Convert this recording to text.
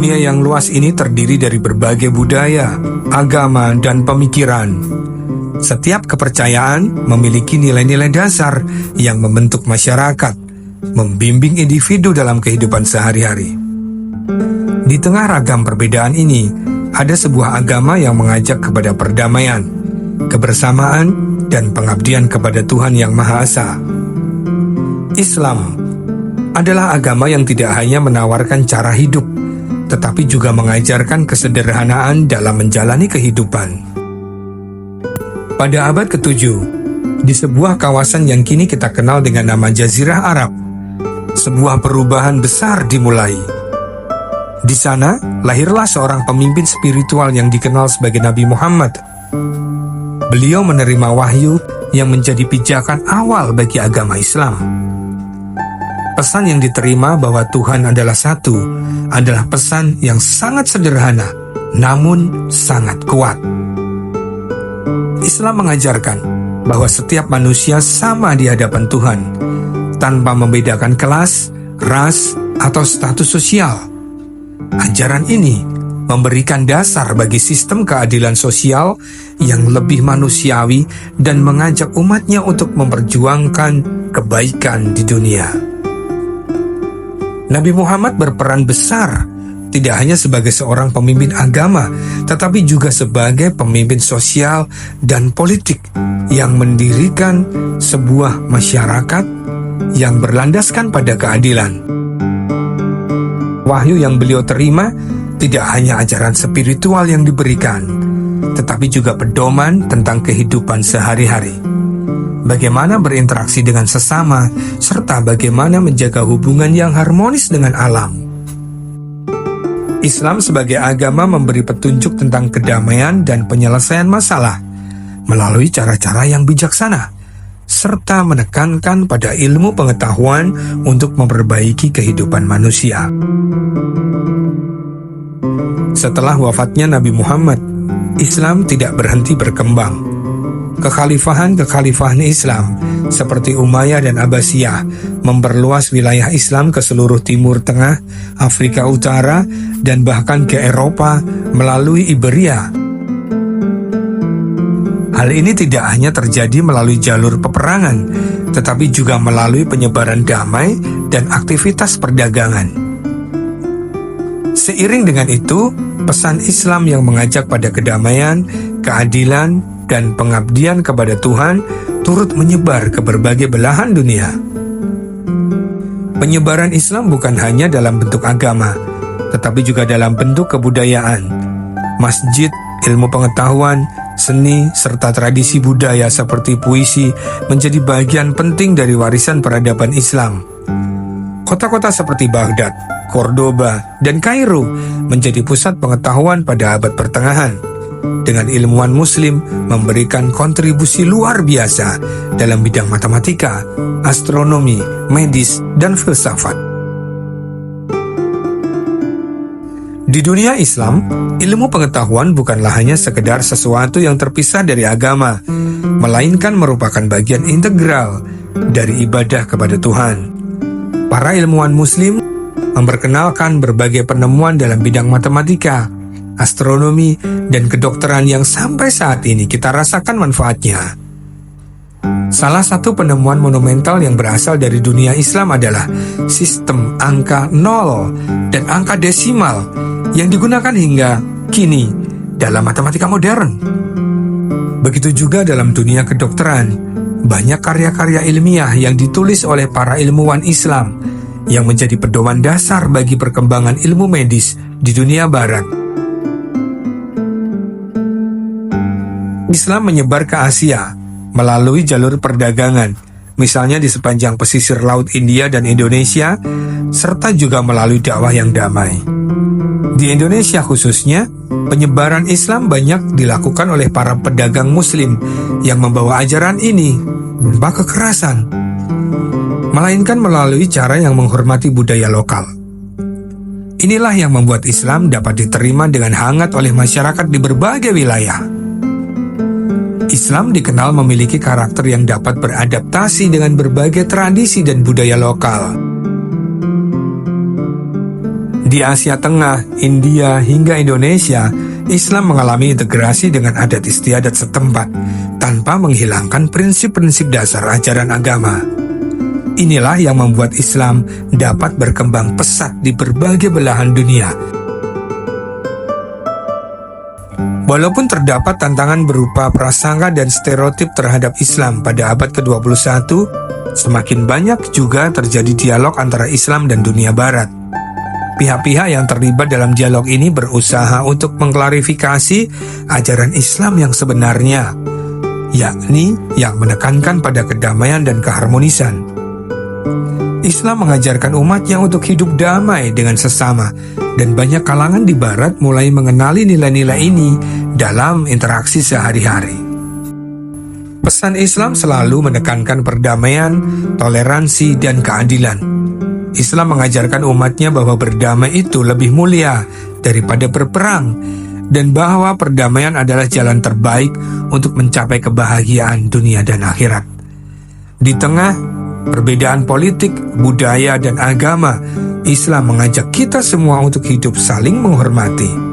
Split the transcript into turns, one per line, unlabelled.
Dunia yang luas ini terdiri dari berbagai budaya, agama, dan pemikiran. Setiap kepercayaan memiliki nilai-nilai dasar yang membentuk masyarakat, membimbing individu dalam kehidupan sehari-hari. Di tengah ragam perbedaan ini, ada sebuah agama yang mengajak kepada perdamaian, kebersamaan, dan pengabdian kepada Tuhan Yang Maha Esa. Islam adalah agama yang tidak hanya menawarkan cara hidup, tetapi juga mengajarkan kesederhanaan dalam menjalani kehidupan. Pada abad ke-7, di sebuah kawasan yang kini kita kenal dengan nama Jazirah Arab, sebuah perubahan besar dimulai. Di sana, lahirlah seorang pemimpin spiritual yang dikenal sebagai Nabi Muhammad. Beliau menerima wahyu yang menjadi pijakan awal bagi agama Islam. Pesan yang diterima bahwa Tuhan adalah satu adalah pesan yang sangat sederhana, namun sangat kuat. Islam mengajarkan bahwa setiap manusia sama di hadapan Tuhan, tanpa membedakan kelas, ras, atau status sosial. Ajaran ini memberikan dasar bagi sistem keadilan sosial yang lebih manusiawi dan mengajak umatnya untuk memperjuangkan kebaikan di dunia. Nabi Muhammad berperan besar, tidak hanya sebagai seorang pemimpin agama, tetapi juga sebagai pemimpin sosial dan politik yang mendirikan sebuah masyarakat yang berlandaskan pada keadilan. Wahyu yang beliau terima tidak hanya ajaran spiritual yang diberikan, tetapi juga pedoman tentang kehidupan sehari-hari. Bagaimana berinteraksi dengan sesama, serta bagaimana menjaga hubungan yang harmonis dengan alam. Islam sebagai agama memberi petunjuk tentang kedamaian dan penyelesaian masalah melalui cara-cara yang bijaksana, serta menekankan pada ilmu pengetahuan untuk memperbaiki kehidupan manusia. Setelah wafatnya Nabi Muhammad, Islam tidak berhenti berkembang. Kekhalifahan Islam seperti Umayyah dan Abbasiyah memperluas wilayah Islam ke seluruh Timur Tengah, Afrika Utara, dan bahkan ke Eropa melalui Iberia. Hal ini tidak hanya terjadi melalui jalur peperangan, tetapi juga melalui penyebaran damai dan aktivitas perdagangan. Seiring dengan itu, pesan Islam yang mengajak pada kedamaian, keadilan, dan pengabdian kepada Tuhan turut menyebar ke berbagai belahan dunia. Penyebaran Islam bukan hanya dalam bentuk agama, tetapi juga dalam bentuk kebudayaan. Masjid, ilmu pengetahuan, seni, serta tradisi budaya seperti puisi menjadi bagian penting dari warisan peradaban Islam. Kota-kota seperti Baghdad, Cordoba, dan Kairo menjadi pusat pengetahuan pada abad pertengahan, dengan ilmuwan muslim memberikan kontribusi luar biasa dalam bidang matematika, astronomi, medis, dan filsafat. Di dunia Islam, ilmu pengetahuan bukanlah hanya sekedar sesuatu yang terpisah dari agama, melainkan merupakan bagian integral dari ibadah kepada Tuhan. Para ilmuwan muslim memperkenalkan berbagai penemuan dalam bidang matematika, astronomi, dan kedokteran yang sampai saat ini kita rasakan manfaatnya. Salah satu penemuan monumental yang berasal dari dunia Islam adalah sistem angka 0 dan angka desimal yang digunakan hingga kini dalam matematika modern. Begitu juga dalam dunia kedokteran, banyak karya-karya ilmiah yang ditulis oleh para ilmuwan Islam yang menjadi pedoman dasar bagi perkembangan ilmu medis di dunia barat. Islam menyebar ke Asia melalui jalur perdagangan, misalnya di sepanjang pesisir Laut India dan Indonesia, serta juga melalui dakwah yang damai. Di Indonesia khususnya, penyebaran Islam banyak dilakukan oleh para pedagang muslim yang membawa ajaran ini tanpa kekerasan, melainkan melalui cara yang menghormati budaya lokal. Inilah yang membuat Islam dapat diterima dengan hangat oleh masyarakat di berbagai wilayah. Islam dikenal memiliki karakter yang dapat beradaptasi dengan berbagai tradisi dan budaya lokal. Di Asia Tengah, India, hingga Indonesia, Islam mengalami integrasi dengan adat istiadat setempat tanpa menghilangkan prinsip-prinsip dasar ajaran agama. Inilah yang membuat Islam dapat berkembang pesat di berbagai belahan dunia. Walaupun terdapat tantangan berupa prasangka dan stereotip terhadap Islam pada abad ke-21, semakin banyak juga terjadi dialog antara Islam dan dunia Barat. Pihak-pihak yang terlibat dalam dialog ini berusaha untuk mengklarifikasi ajaran Islam yang sebenarnya, yakni yang menekankan pada kedamaian dan keharmonisan. Islam mengajarkan umatnya untuk hidup damai dengan sesama, dan banyak kalangan di Barat mulai mengenali nilai-nilai ini dalam interaksi sehari-hari. Pesan Islam selalu menekankan perdamaian, toleransi, dan keadilan. Islam mengajarkan umatnya bahwa berdamai itu lebih mulia daripada berperang, dan bahwa perdamaian adalah jalan terbaik untuk mencapai kebahagiaan dunia dan akhirat. Di tengah perbedaan politik, budaya, dan agama, Islam mengajak kita semua untuk hidup saling menghormati.